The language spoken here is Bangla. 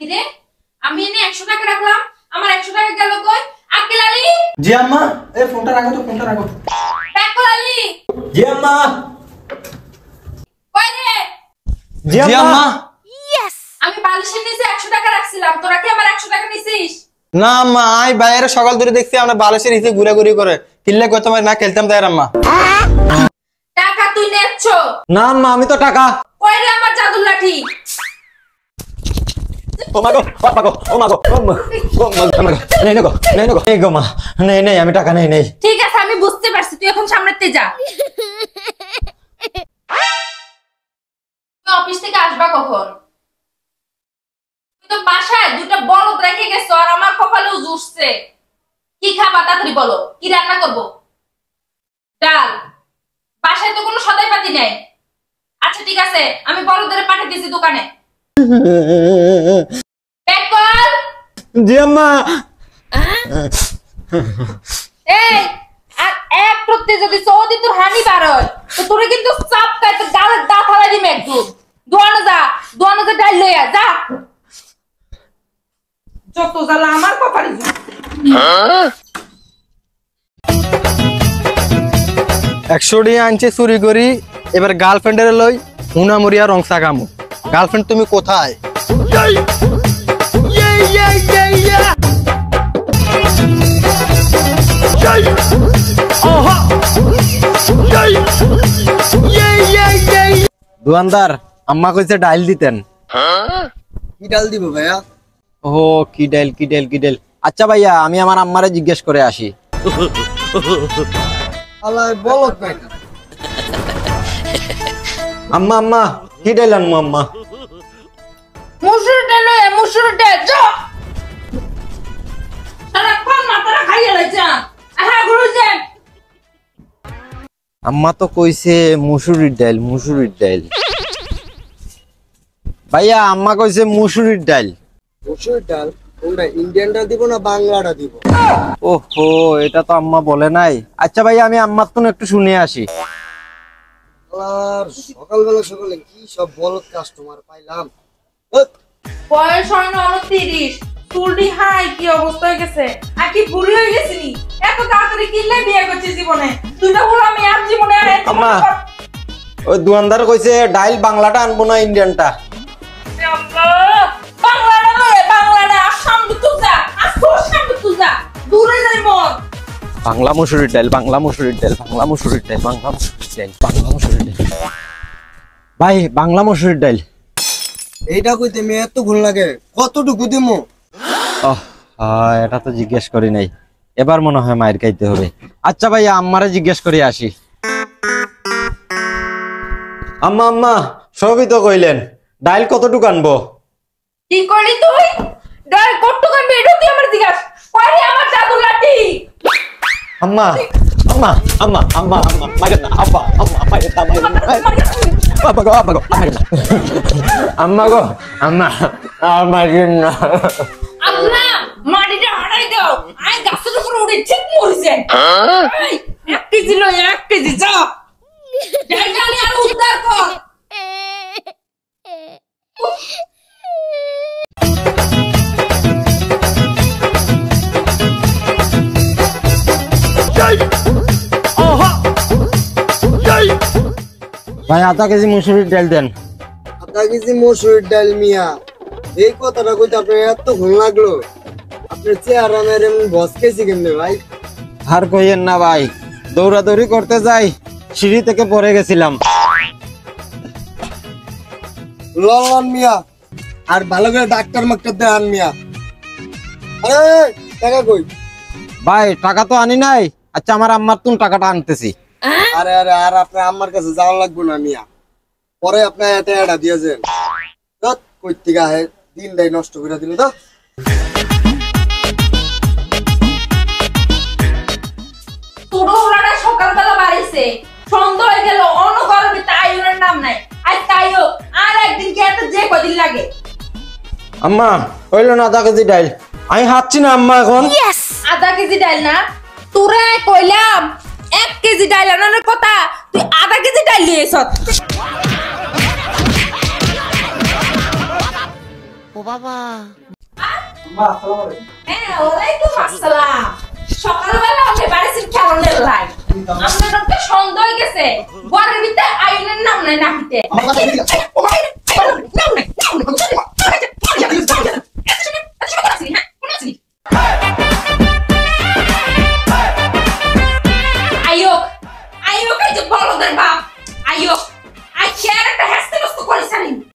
কিরে আমি এনে 100 টাকা রাখলাম, আমার 100 টাকা গেল কই? আক্কেল আলী। জি আম্মা, এই ফোনটা রাখো তো, ফোনটা রাখো। আক্কেল আলী। জি আম্মা। কই রে? জি আম্মা। ইয়েস। আমি বালিশের নিচে 100 টাকা রাখছিলাম, তোরা কি আমার 100 টাকা নিছিস? না আম্মা, আই বাইরে সকাল ধরে দেখছি আমরা বালিশের নিচে ঘুরাঘুরি করে। কিল্লে কই তোমার না খেলতাম তাই আম্মা। টাকা তুই নেচ্ছ? না আম্মা, আমি তো টাকা। কই রে আমার জাদুর লাঠি? ও মাগো, ও মাগো, নেই নেগো, নেই গো মা, নেই আমি টাকা নেই। ঠিক আছে আমি বুঝতে পারছি, তুই এখন সামনেতে যা। তুই অফিস থেকে আসবা কখন? তুই তো বাসায় দুটো বলদ রেখে গেছো আর আমার কপালেও জুড়ছে। কি খাবা তাড়াতাড়ি বলো, কি রান্না করব? ডাল। বাসায় তো কোনো সদাই পাতি নেই। আচ্ছা ঠিক আছে, আমি বলদের পাঠিয়ে দিয়েছি দোকানে। প্যাক কর। জি আম্মা। এই আর এক প্রত্যেক যদি সৌদি তোর হানি বার হয় তো তোরে কিন্তু চাপ কাই তো গালের দাঁত ফালাই দিমে একদম। দোয়ানো যা ডাল লইয়া যা। যত জ্বালা আমার কপালে। 100 টাকা আনছে চুরি করি, এবার গার্লফ্রেন্ডের লই হুনামুরিয়া রংসা গামু। গার্লফ্রেন্ড তুমি কোথায়? দোকানদার আম্মা কইছে ডাইল দিতেন। কি ডাল দিব ভাইয়া? ও কি ডাইল। আচ্ছা ভাইয়া, আমি আমার আম্মারে জিজ্ঞেস করে আসি। আল্লাহ বলত নাই। আম্মা কি ডাইল আনমু আম্মা? মুসুর ডাল যা। সারা কোন মাথাটা খাইয়া লাইছা। আহা গুরুজন। আম্মা তো কইছে মুসুরির ডাইল। ভাইয়া আম্মা কইছে মুসুরির ডাইল। মুসুরির ডাল কোনটা, ইন্ডিয়ানটা দিব না বাংলাটা দিব? ওহো, এটা তো আম্মা বলে নাই। আচ্ছা ভাইয়া, আমি আম্মার তো একটু শুনে আসি। আর সকালে কি সব বলত কাস্টমার পাইলাম। বয়স হয় না 29, চুলটি হাই কি অবস্থা হয়ে গেছে। আর কি বুড়ি হয়ে গেছিনি? এত তাড়াতাড়ি কিনলে বিয়ে করছিস জীবনে? দুইটা হলো আমি আর জীবনে আর আম্মা ওই দোকানদার কইছে ডাইল বাংলাটা আনবো না ইন্ডিয়ানটা। বাংলাটা আসাম তুজা দূরে যাই মর। বাংলা মুসুরির ডাইল। ভাই বাংলা মুসুরির ডাইল। এইটা কইতে মে এত ভুল লাগে, কতটুকু দিমু? এটা তো জিজ্ঞেস করি নাই, এবার মনে হয় মায়ের খাইতে হবে। আচ্ছা ভাইয়া, আম্মারে জিজ্ঞেস করে আসি। আম্মা সবই তো কইলেন, ডাইল কতটুকু আনবো? কি করলি তুই? ডাল কতটুকু আনবি এটা তুই আমার জিজ্ঞাস। কই আমার জাদুর লাঠি? আম্মা মাইরে না, আল্লাহ মাটিটা হারাই দাও। আই গাছের উপর উড়ে ঠিক মরিছে। এই 1 কেজি লই, 1 কেজি যা। জানি আর উদ্ধার কর। ভাই 1/2 কেজি মুসুরির ডাল দেন। 1/2 কেজি মসুরির ডাল মিয়া, এই কথাটা কইতে আপনার এত ভুল লাগলো? আপনার চেহারা মেরে বস কেছি কেমনে ভাই? আর কইয়েন না ভাই, দৌড়াদৌড়ি করতে যাই সিঁড়ি থেকে পড়ে গেছিলাম। লন মিয়া, আর ভালো করে ডাক্তার দেখান মিয়া। আরে টাকা কই? ভাই টাকা তো আনি নাই। আচ্ছা আমার আম্মার তুন টাকাটা আনতেছি। আরে আর আপনার আম্মার কাছে যাওয়া লাগবে না মিয়া, পরে আপনার এটা দিয়েছেন। কই থেকে আহে দিনটাই নষ্ট করে দিল তো। তোড়োলাটা সকালবেলা বাড়িছে, সন্ধ্যা হয়ে গেল, অন্য গরমে তাইওর নাম নাই। আর তাইও আর একদিন কি এত যে কদিন লাগে? আম্মা হইলো না 1/2 কেজি ডাল। আমি হাঁটছি না আম্মা এখন। 1/2 কেজি ডাল না? তোরে কইলাম 1 কেজি ডাল আনার কথা, তুই 1/2 কেজি ডাল লিয়েছ। হ্যাঁ ওয়ালাইকুম আসসালাম। সকালবেলা আমি বাড়ির খেলনের লাই আপনার একটা সন্দেহ হয়ে গেছে ঘরের ভিতরে আইনের নাম নাই নাকিতে